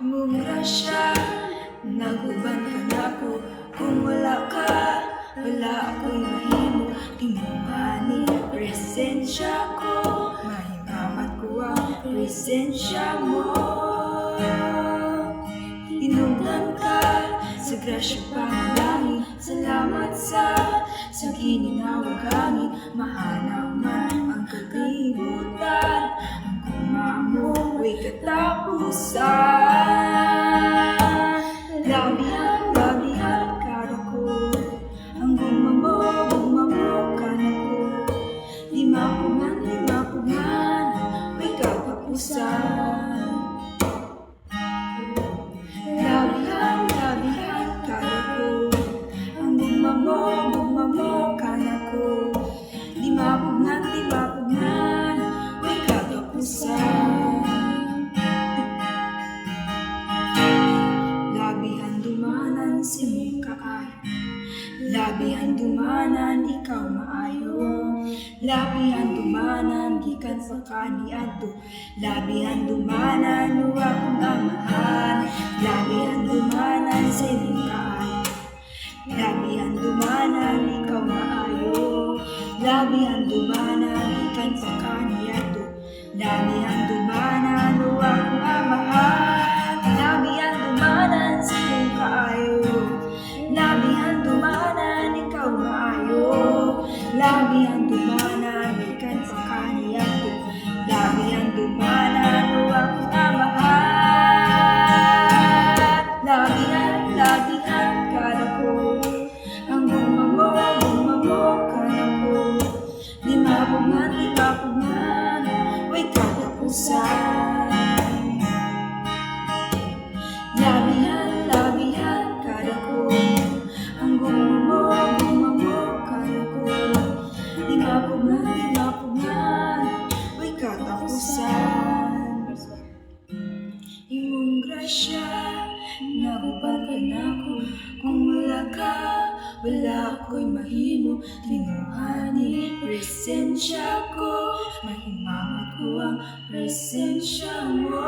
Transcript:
mong grasya, naguban ka nako. Kung wala ka, wala ako'y mahimo. Tinumani presensya ko, mahimamat ko ang presensya mo. Tinungdan ka sa grasya panalangin. Salamat sa gininawag hangin. Mahalaw man ang kagributan, ang kumamoy katapusan. Labihan kada ko, ang gumamo ka na ko. Di mapungan, may katapusan. Labihan kada ko, ang gumamo ka na ko. Di mapungan, may katapusan. Labihan dumanan si mong kaayo, labihan dumanan ikaw maayo. Labihan dumanan gikan sa kaniadto, labihan dumanan wa kong amahan. Labihan dumanan si mong kaayo, labihan dumanan ikaw maayo. Labihan dumanan gikan sa kaniadto, labihan dumanan wa kong amahan. Labihan dumanan si mong kaayo, labihan dumanan ikaw maayo. Labihan dumanan gikan sa kaniadto, labihan dumanan wa kong amahan. Labihan kada ko, ang gumamo ka na ko. Di mapungan, may katapusan. Labihan kada ko, ang gumamo ka na ko. Di mapungan, may katapusan. Imong grasya, naguban ka nako. Kung wala ka, wala ako'y mahimo. Tinuhani presensya ko, mahimamat ko ang presensya mo.